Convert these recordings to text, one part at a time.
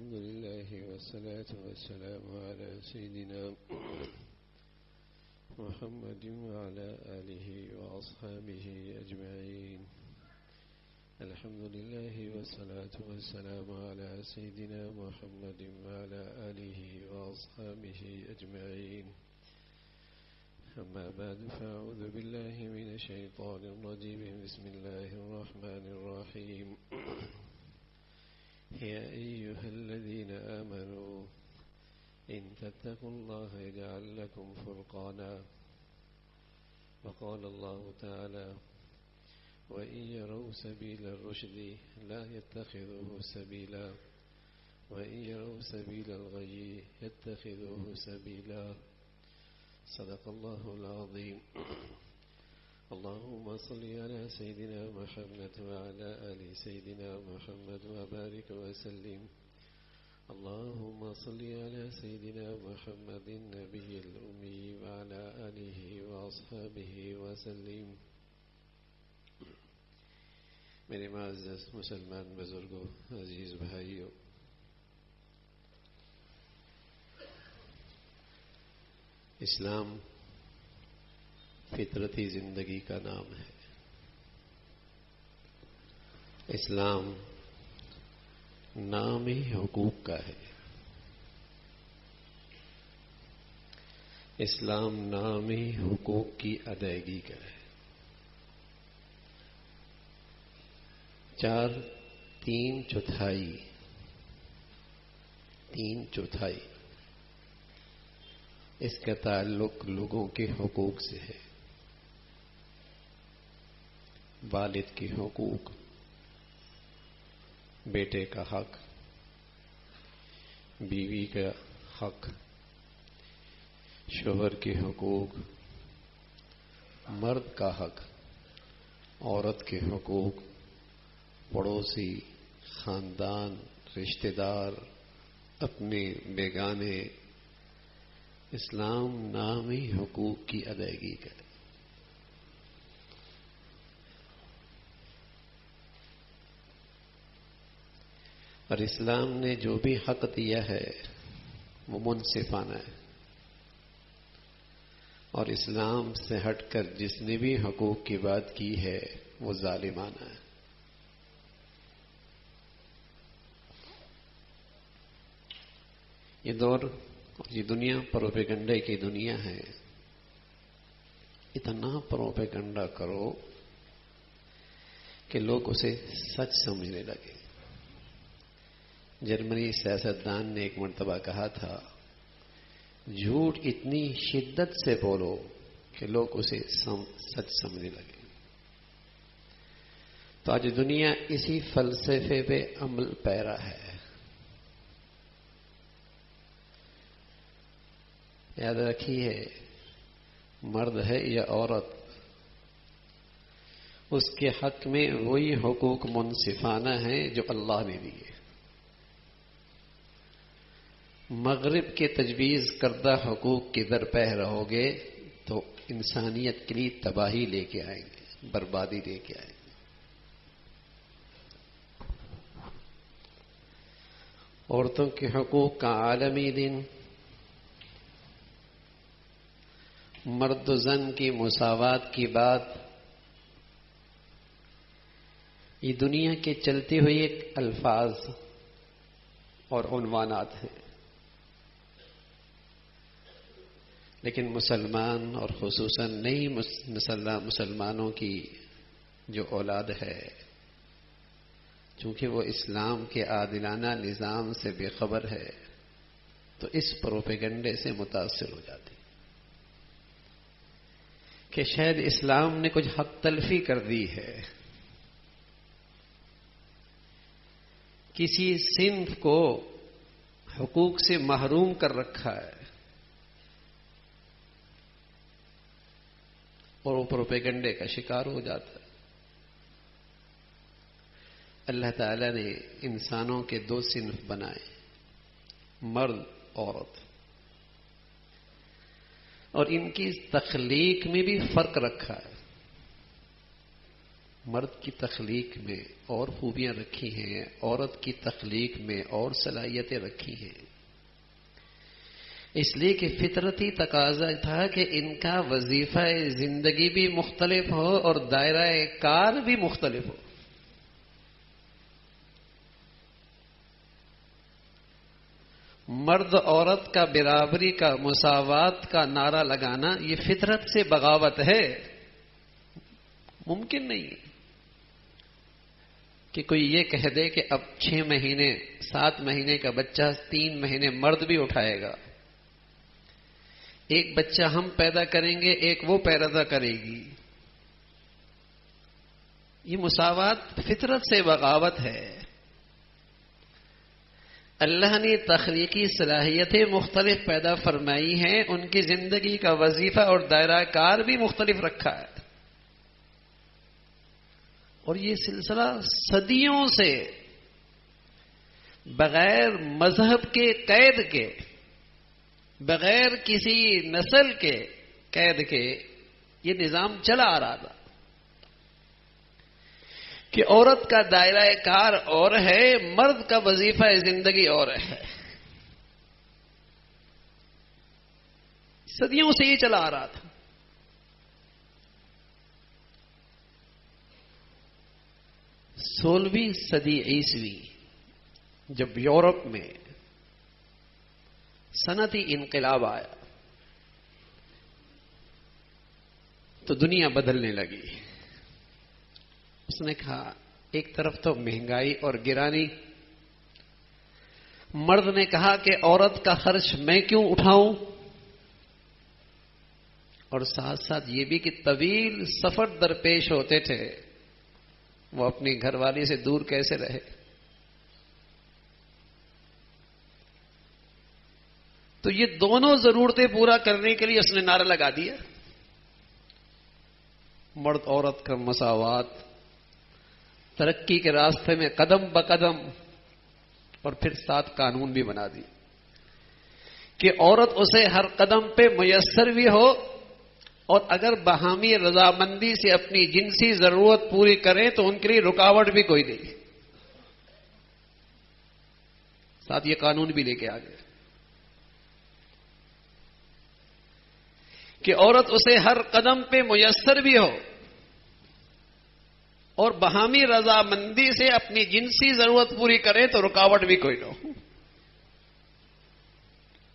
الحمد لله والصلاة والسلام على سيدنا محمد وعلى آله وأصحابه أجمعين. الحمد لله والصلاة والسلام على سيدنا محمد وعلى آله وأصحابه أجمعين. أما بعد فأعوذ بالله من الشيطان الرجيم. بسم الله الرحمن الرحيم. يا أيها الذين آمنوا إن تتقوا الله يجعل لكم فرقانا. وقال الله تعالى وإن يروا سبيل الرشد لا يتخذوه سبيلا وإن يروا سبيل الغي يتخذوه سبيلا. صدق الله العظيم. اللهم صل على سيدنا محمد وعلى آل سيدنا محمد وبارك وسلم. اللهم صل على سيدنا محمد النبي الأمي وعلى آله وأصحابه وسلم. میرے معزز مسلمان بزرگوں، عزیز بھائیوں، اسلام فطرتی زندگی کا نام ہے. اسلام نام ہی حقوق کا ہے. اسلام نام ہی حقوق کی ادائیگی کا ہے. تین چوتھائی اس کا تعلق لوگوں کے حقوق سے ہے. والد کے حقوق، بیٹے کا حق، بیوی کا حق، شوہر کے حقوق، مرد کا حق، عورت کے حقوق، پڑوسی، خاندان، رشتہ دار، اپنے بیگانے. اسلام نامی حقوق کی ادائیگی کا. اور اسلام نے جو بھی حق دیا ہے وہ منصفانہ ہے، اور اسلام سے ہٹ کر جس نے بھی حقوق کی بات کی ہے وہ ظالمانہ ہے. یہ دور، یہ دنیا پروپیگنڈے کی دنیا ہے. اتنا پروپیگنڈا کرو کہ لوگ اسے سچ سمجھنے لگے. جرمنی سیاستدان نے ایک مرتبہ کہا تھا، جھوٹ اتنی شدت سے بولو کہ لوگ اسے سچ سمجھنے لگے. تو آج دنیا اسی فلسفے پہ عمل پیرا ہے. یاد رکھیے، مرد ہے یا عورت، اس کے حق میں وہی حقوق منصفانہ ہیں جو اللہ نے دیے. مغرب کے تجویز کردہ حقوق کے در پہ رہو گے تو انسانیت کے لیے تباہی لے کے آئیں گے، بربادی لے کے آئیں گے. عورتوں کے حقوق کا عالمی دن، مرد و زن کی مساوات کی بات، یہ دنیا کے چلتے ہوئے ایک الفاظ اور عنوانات ہیں. لیکن مسلمان اور خصوصاً نئی مسلمانوں کی جو اولاد ہے، چونکہ وہ اسلام کے عادلانہ نظام سے بے خبر ہے، تو اس پروپیگنڈے سے متاثر ہو جاتی کہ شاید اسلام نے کچھ حق تلفی کر دی ہے، کسی صنف کو حقوق سے محروم کر رکھا ہے. اور وہ پروپیگنڈے کا شکار ہو جاتا ہے. اللہ تعالی نے انسانوں کے دو صنف بنائے، مرد، عورت، اور ان کی تخلیق میں بھی فرق رکھا ہے. مرد کی تخلیق میں اور خوبیاں رکھی ہیں، عورت کی تخلیق میں اور صلاحیتیں رکھی ہیں، اس لیے کہ فطرتی تقاضا تھا کہ ان کا وظیفہ زندگی بھی مختلف ہو اور دائرہ کار بھی مختلف ہو۔ مرد عورت کا برابری کا، مساوات کا نعرہ لگانا یہ فطرت سے بغاوت ہے، ممکن نہیں کہ کوئی یہ کہہ دے کہ اب 6 مہینے 7 مہینے کا بچہ 3 مہینے مرد بھی اٹھائے گا، ایک بچہ ہم پیدا کریں گے ایک وہ پیدا کرے گی، یہ مساوات فطرت سے بغاوت ہے۔ اللہ نے تخلیقی صلاحیتیں مختلف پیدا فرمائی ہیں، ان کی زندگی کا وظیفہ اور دائرہ کار بھی مختلف رکھا ہے، اور یہ سلسلہ صدیوں سے بغیر مذہب کے قید کے، بغیر کسی نسل کے قید کے یہ نظام چلا آ رہا تھا کہ عورت کا دائرہ کار اور ہے، مرد کا وظیفہ زندگی اور ہے۔ صدیوں سے یہ چلا آ رہا تھا۔ 16ویں صدی عیسوی جب یورپ میں صنعتی انقلاب آیا تو دنیا بدلنے لگی۔ اس نے کہا ایک طرف تو مہنگائی اور گرانی، مرد نے کہا کہ عورت کا خرچ میں کیوں اٹھاؤں، اور ساتھ ساتھ یہ بھی کہ طویل سفر درپیش ہوتے تھے، وہ اپنی گھر والی سے دور کیسے رہے۔ تو یہ دونوں ضرورتیں پورا کرنے کے لیے اس نے نعرہ لگا دیا، مرد عورت کا مساوات، ترقی کے راستے میں قدم بقدم، اور پھر ساتھ قانون بھی بنا دی کہ عورت اسے ہر قدم پہ میسر بھی ہو، اور اگر باہمی رضامندی سے اپنی جنسی ضرورت پوری کریں تو ان کے لیے رکاوٹ بھی کوئی نہیں۔ ساتھ یہ قانون بھی لے کے آ گئے کہ عورت اسے ہر قدم پہ میسر بھی ہو اور باہمی رضامندی سے اپنی جنسی ضرورت پوری کرے تو رکاوٹ بھی کوئی نہ ہو۔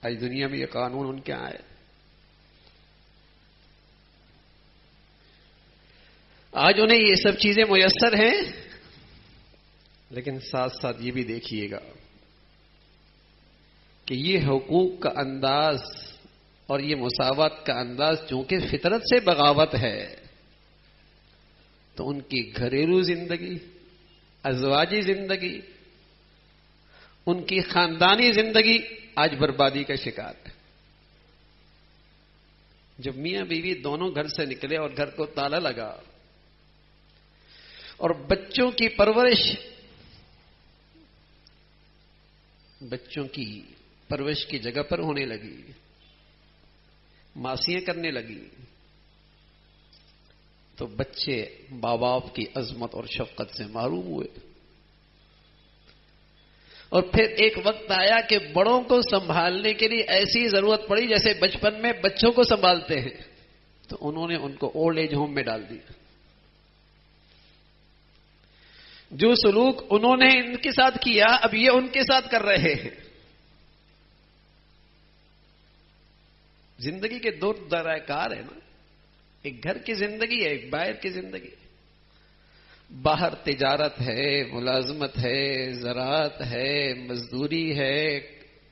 آج دنیا میں یہ قانون ان کے یہاں ہے۔ آج انہیں یہ سب چیزیں میسر ہیں، لیکن ساتھ ساتھ یہ بھی دیکھیے گا کہ یہ حقوق کا انداز اور یہ مساوات کا انداز چونکہ فطرت سے بغاوت ہے، تو ان کی گھریلو زندگی، ازواجی زندگی، ان کی خاندانی زندگی آج بربادی کا شکار ہے۔ جب میاں بیوی دونوں گھر سے نکلے اور گھر کو تالا لگا اور بچوں کی پرورش کی جگہ پر ہونے لگی، معصیاں کرنے لگی، تو بچے ماں باپ کی عظمت اور شفقت سے محروم ہوئے۔ اور پھر ایک وقت آیا کہ بڑوں کو سنبھالنے کے لیے ایسی ضرورت پڑی جیسے بچپن میں بچوں کو سنبھالتے ہیں، تو انہوں نے ان کو اولڈ ایج ہوم میں ڈال دیا۔ جو سلوک انہوں نے ان کے ساتھ کیا اب یہ ان کے ساتھ کر رہے ہیں۔ زندگی کے دو دائرہ کار ہے نا، ایک گھر کی زندگی ہے، ایک باہر کی زندگی۔ باہر تجارت ہے، ملازمت ہے، زراعت ہے، مزدوری ہے،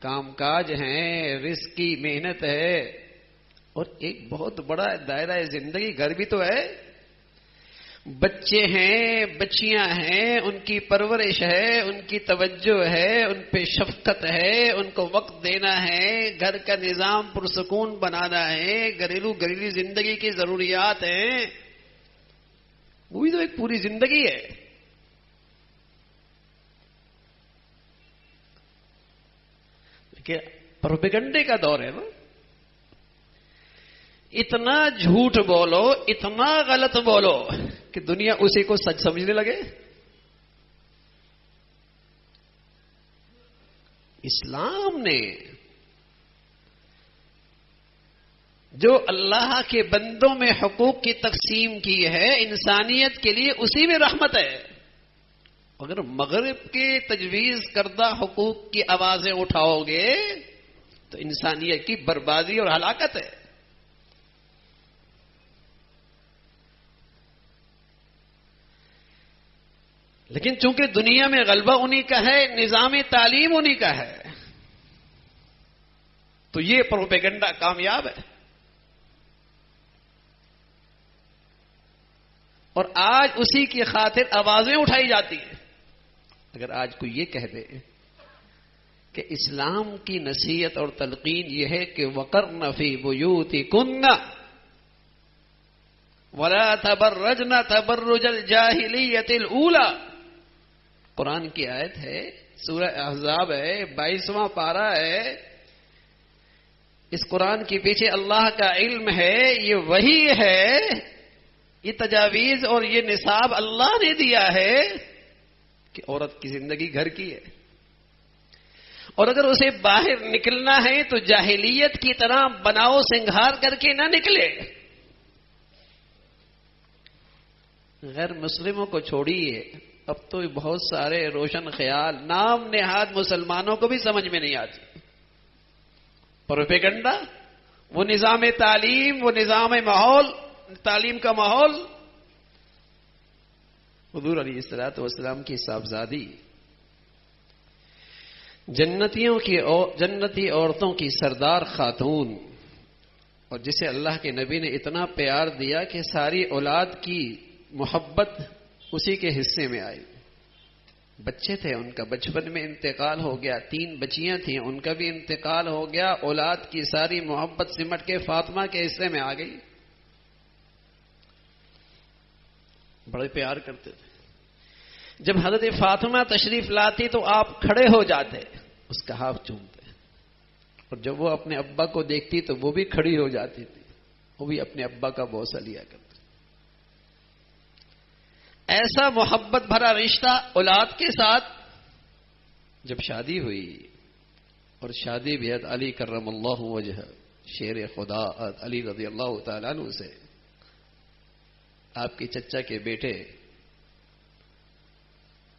کام کاج ہے، رزق کی محنت ہے، اور ایک بہت بڑا دائرہ زندگی گھر بھی تو ہے۔ بچے ہیں، بچیاں ہیں، ان کی پرورش ہے، ان کی توجہ ہے، ان پہ شفقت ہے، ان کو وقت دینا ہے، گھر کا نظام پرسکون بنانا ہے، گھریلو زندگی کی ضروریات ہیں، وہ بھی تو ایک پوری زندگی ہے۔ کہ پروپیگنڈے کا دور ہے نا، اتنا جھوٹ بولو، اتنا غلط بولو کہ دنیا اسی کو سچ سمجھنے لگے. اسلام نے جو اللہ کے بندوں میں حقوق کی تقسیم کی ہے انسانیت کے لیے اسی میں رحمت ہے. اگر مغرب کے تجویز کردہ حقوق کی آوازیں اٹھاؤ گے تو انسانیت کی بربادی اور ہلاکت ہے. لیکن چونکہ دنیا میں غلبہ انہی کا ہے، نظام تعلیم انہی کا ہے، تو یہ پروپیگنڈا کامیاب ہے. اور آج اسی کی خاطر آوازیں اٹھائی جاتی ہیں. اگر آج کوئی یہ کہہ دے کہ اسلام کی نصیحت اور تلقین یہ ہے کہ وَقَرْنَ فِي بُيُوتِكُنَّ وَلَا تَبَرَّجْنَ تَبَرُّجَ الْجَاهِلِيَّةِ الْأُولَى، قرآن کی آیت ہے، سورہ احزاب ہے، 22واں پارہ ہے. اس قرآن کے پیچھے اللہ کا علم ہے، یہ وحی ہے، یہ تجاویز اور یہ نصاب اللہ نے دیا ہے کہ عورت کی زندگی گھر کی ہے، اور اگر اسے باہر نکلنا ہے تو جاہلیت کی طرح بناؤ سنگھار کر کے نہ نکلے. غیر مسلموں کو چھوڑیے، اب تو بہت سارے روشن خیال نام نہاد مسلمانوں کو بھی سمجھ میں نہیں آتی. پروپیگنڈا، وہ نظام تعلیم، وہ نظام ماحول، تعلیم کا ماحول. حضور علیہ الصلوۃ والسلام کی صاحبزادی جنتی عورتوں کی سردار خاتون، اور جسے اللہ کے نبی نے اتنا پیار دیا کہ ساری اولاد کی محبت اسی کے حصے میں آئی. بچے تھے، ان کا بچپن میں انتقال ہو گیا، 3 بچیاں تھیں، ان کا بھی انتقال ہو گیا. اولاد کی ساری محبت سمٹ کے فاطمہ کے حصے میں آ گئی. بڑے پیار کرتے تھے. جب حضرت فاطمہ تشریف لاتی تو آپ کھڑے ہو جاتے، اس کا ہاتھ چومتے، اور جب وہ اپنے ابا کو دیکھتی تو وہ بھی کھڑی ہو جاتی تھی، وہ بھی اپنے ابا کا بوسہ لیا کرتی. ایسا محبت بھرا رشتہ اولاد کے ساتھ. جب شادی ہوئی، اور شادی بھی علی کرم اللہ وجہ، شیر خدا علی رضی اللہ تعالیٰ عنہ سے، آپ کے چچا کے بیٹے،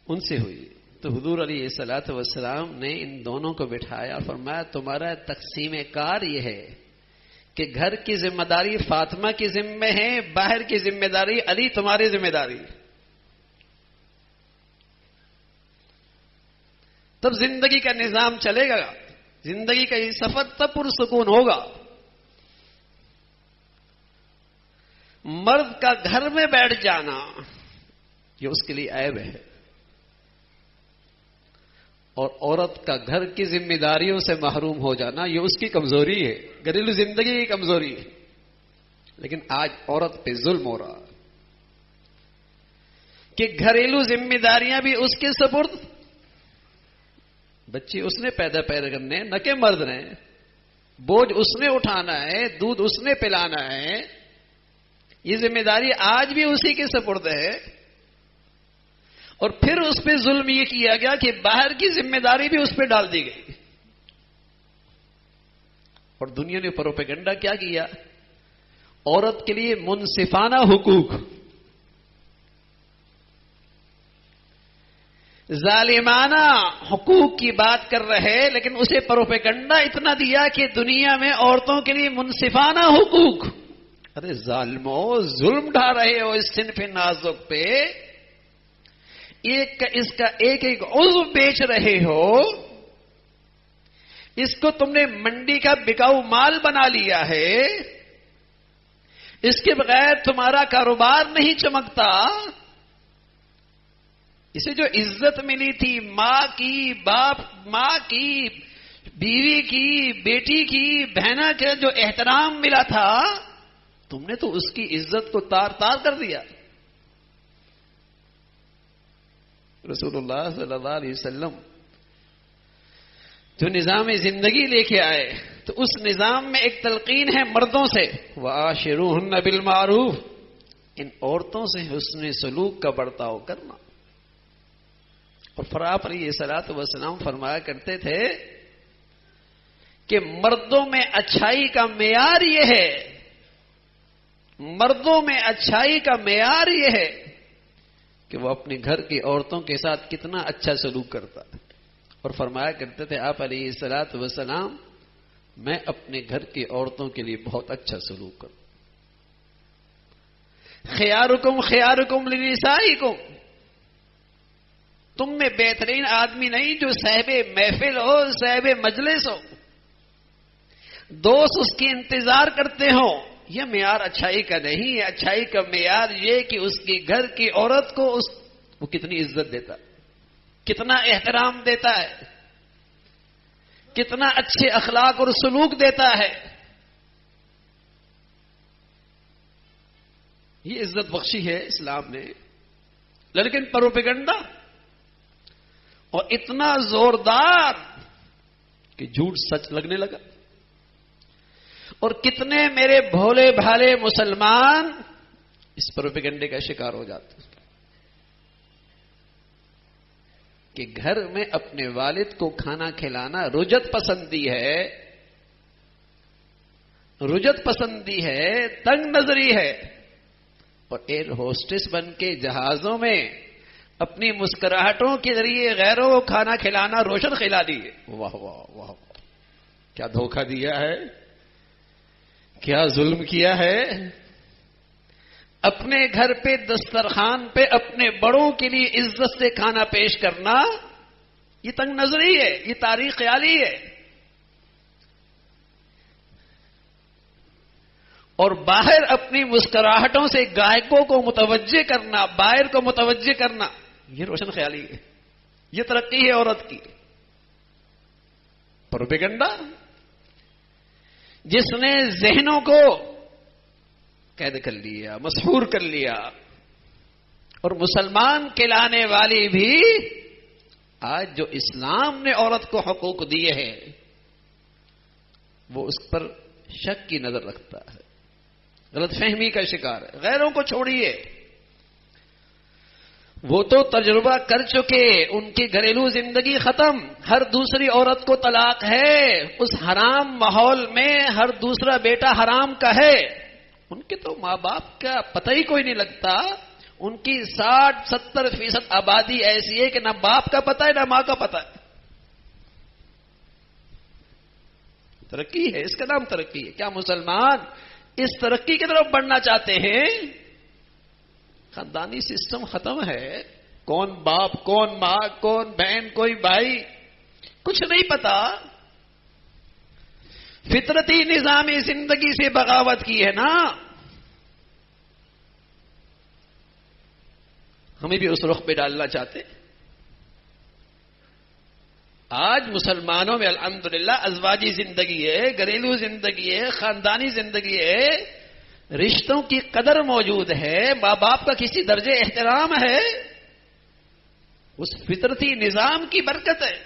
ان سے ہوئی، تو حضور علیہ الصلوۃ والسلام نے ان دونوں کو بٹھایا، فرمایا تمہارا تقسیم کار یہ ہے کہ گھر کی ذمہ داری فاطمہ کی ذمہ ہے، باہر کی ذمہ داری علی تمہاری ذمہ داری. تب زندگی کا نظام چلے گا، زندگی کا یہ سفر تب پرسکون ہوگا. مرد کا گھر میں بیٹھ جانا یہ اس کے لیے عیب ہے، اور عورت کا گھر کی ذمہ داریوں سے محروم ہو جانا یہ اس کی کمزوری ہے، گھریلو زندگی کی کمزوری ہے. لیکن آج عورت پہ ظلم ہو رہا کہ گھریلو ذمہ داریاں بھی اس کے سپرد، بچے اس نے پیدا کرنے، نہ کہ مرد نے، بوجھ اس نے اٹھانا ہے، دودھ اس نے پلانا ہے، یہ ذمہ داری آج بھی اسی کے سپرد ہے. اور پھر اس پہ ظلم یہ کیا گیا کہ باہر کی ذمہ داری بھی اس پہ ڈال دی گئی. اور دنیا نے پروپیگنڈا کیا کیا؟ عورت کے لیے منصفانہ حقوق، ظالمانہ حقوق کی بات کر رہے، لیکن اسے پروپیگنڈا اتنا دیا کہ دنیا میں عورتوں کے لیے منصفانہ حقوق. ارے ظالمو، ظلم ڈھا رہے ہو اس صنف نازک پہ، اس کا ایک ایک عضو بیچ رہے ہو، اس کو تم نے منڈی کا بکاؤ مال بنا لیا ہے، اس کے بغیر تمہارا کاروبار نہیں چمکتا. اسے جو عزت ملی تھی ماں کی، ماں کی، بیوی کی، بیٹی کی، بہنا کا جو احترام ملا تھا، تم نے تو اس کی عزت کو تار تار کر دیا. رسول اللہ صلی اللہ علیہ وسلم جو نظام زندگی لے کے آئے تو اس نظام میں ایک تلقین ہے مردوں سے، وَعَاشِرُوهُنَّ بِالْمَعْرُوفِ، ان عورتوں سے حسن سلوک کا برتاؤ کرنا. اور آپ علیہ الصلوۃ والسلام فرمایا کرتے تھے کہ مردوں میں اچھائی کا معیار یہ ہے، مردوں میں اچھائی کا معیار یہ ہے کہ وہ اپنے گھر کی عورتوں کے ساتھ کتنا اچھا سلوک کرتا ہے. اور فرمایا کرتے تھے آپ علیہ الصلوۃ والسلام، میں اپنے گھر کی عورتوں کے لیے بہت اچھا سلوک کروں. خیارکم خیارکم لنسائکم، تم میں بہترین آدمی نہیں جو صاحب محفل ہو، صاحب مجلس ہو، دوست اس کی انتظار کرتے ہو. یہ معیار اچھائی کا نہیں ہے. اچھائی کا معیار یہ کہ اس کی گھر کی عورت کو وہ کتنی عزت دیتا، کتنا احترام دیتا ہے، کتنا اچھے اخلاق اور سلوک دیتا ہے. یہ عزت بخشی ہے اسلام نے. لیکن پروپیگنڈا اور اتنا زوردار کہ جھوٹ سچ لگنے لگا. اور کتنے میرے بھولے بھالے مسلمان اس پروپیگنڈے کا شکار ہو جاتے ہیں کہ گھر میں اپنے والد کو کھانا کھلانا رجت پسندی ہے، رجت پسندی ہے، تنگ نظری ہے. اور ایئر ہوسٹس بن کے جہازوں میں اپنی مسکراہٹوں کے ذریعے غیروں کو کھانا کھلانا روشن کھلا دیے. واہ واہ واہ، کیا دھوکہ دیا ہے، کیا ظلم کیا ہے. اپنے گھر پہ دسترخوان پہ اپنے بڑوں کے لیے عزت سے کھانا پیش کرنا یہ تنگ نظری ہے، یہ تاریخ خیالی ہے. اور باہر اپنی مسکراہٹوں سے گاہکوں کو متوجہ کرنا، باہر کو متوجہ کرنا یہ روشن خیالی ہے، یہ ترقی ہے عورت کی. پروپیگنڈا جس نے ذہنوں کو قید کر لیا، مسحور کر لیا. اور مسلمان کہلانے والی بھی آج جو اسلام نے عورت کو حقوق دیے ہیں وہ اس پر شک کی نظر رکھتا ہے، غلط فہمی کا شکار ہے. غیروں کو چھوڑیے، وہ تو تجربہ کر چکے، ان کی گھریلو زندگی ختم، ہر دوسری عورت کو طلاق ہے. اس حرام ماحول میں ہر دوسرا بیٹا حرام کا ہے. ان کے تو ماں باپ کا پتہ ہی کوئی نہیں لگتا. ان کی 60-70% آبادی ایسی ہے کہ نہ باپ کا پتہ ہے نہ ماں کا پتہ ہے. ترقی ہے، اس کا نام ترقی ہے. کیا مسلمان اس ترقی کی طرف بڑھنا چاہتے ہیں؟ خاندانی سسٹم ختم ہے. کون باپ، کون ماں، کون بہن، کوئی بھائی، کچھ نہیں پتا. فطرتی نظامی زندگی سے بغاوت کی ہے نا. ہمیں بھی اس رخ پہ ڈالنا چاہتے. آج مسلمانوں میں الحمدللہ ازواجی زندگی ہے، گھریلو زندگی ہے، خاندانی زندگی ہے، رشتوں کی قدر موجود ہے، ماں باپ کا کسی درجے احترام ہے. اس فطرتی نظام کی برکت ہے.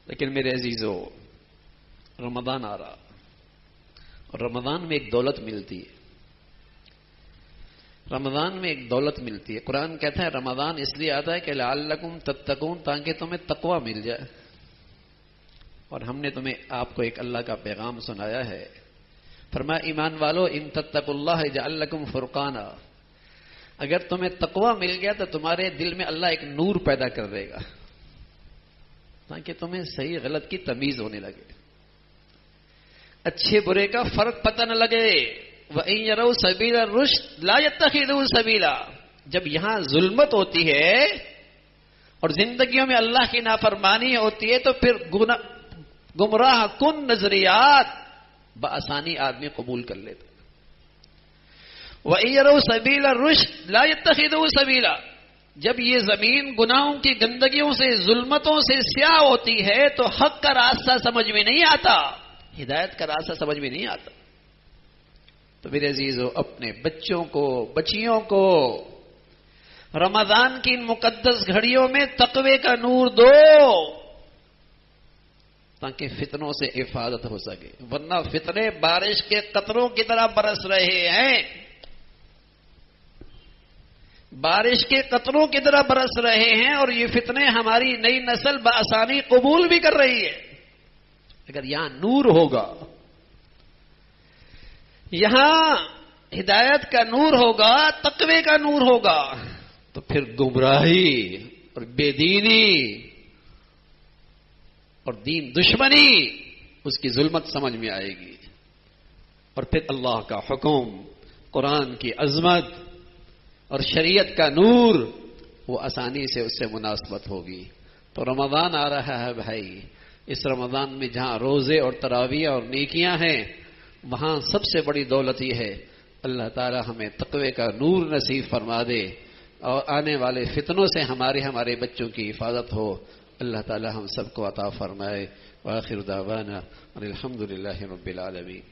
لیکن میرے عزیزو، رمضان آ رہا اور رمضان میں ایک دولت ملتی ہے. رمضان میں ایک دولت ملتی ہے. قرآن کہتا ہے رمضان اس لیے آتا ہے کہ لعلکم تتقون، تاکہ تمہیں تقوی مل جائے. اور ہم نے تمہیں آپ کو ایک اللہ کا پیغام سنایا ہے. فرمایا ایمان والو ان تتقوا اللہ یجعل لکم فرقانا، اگر تمہیں تقوی مل گیا تو تمہارے دل میں اللہ ایک نور پیدا کر دے گا تاکہ تمہیں صحیح غلط کی تمیز ہونے لگے، اچھے برے کا فرق پتہ نہ لگے. وَإِن يَرَوْا سَبِيلَ الرُّشْدِ لَا يَتَّخِذُوهُ سَبِيلًا. جب یہاں ظلمت ہوتی ہے اور زندگیوں میں اللہ کی نافرمانی ہوتی ہے تو پھر گمراہ کن نظریات بآسانی آدمی قبول کر لیتا. وَإِن يَرَوْا سَبِيلَ الرُّشْدِ لَا يَتَّخِذُوهُ سَبِيلًا. جب یہ زمین گناہوں کی گندگیوں سے، ظلمتوں سے سیاہ ہوتی ہے تو حق کا راستہ سمجھ میں نہیں آتا، ہدایت کا راستہ سمجھ میں نہیں آتا. تو میرے عزیزو، اپنے بچوں کو، بچیوں کو رمضان کی ان مقدس گھڑیوں میں تقوی کا نور دو تاکہ فتنوں سے حفاظت ہو سکے، ورنہ فتنے بارش کے قطروں کی طرح برس رہے ہیں، بارش کے قطروں کی طرح برس رہے ہیں، اور یہ فتنے ہماری نئی نسل بآسانی قبول بھی کر رہی ہے۔ اگر یہاں نور ہوگا، یہاں ہدایت کا نور ہوگا، تقوی کا نور ہوگا، تو پھر گمراہی اور بے دینی اور دین دشمنی اس کی ظلمت سمجھ میں آئے گی، اور پھر اللہ کا حکم، قرآن کی عظمت اور شریعت کا نور وہ آسانی سے اس سے مناسبت ہوگی۔ تو رمضان آ رہا ہے بھائی، اس رمضان میں جہاں روزے اور تراویح اور نیکیاں ہیں، وہاں سب سے بڑی دولت یہ ہے اللہ تعالی ہمیں تقوی کا نور نصیب فرما دے، اور آنے والے فتنوں سے ہمارے بچوں کی حفاظت ہو، اللہ تعالی ہم سب کو عطا فرمائے۔ وآخر دعوانا الحمد للہ رب العالمین۔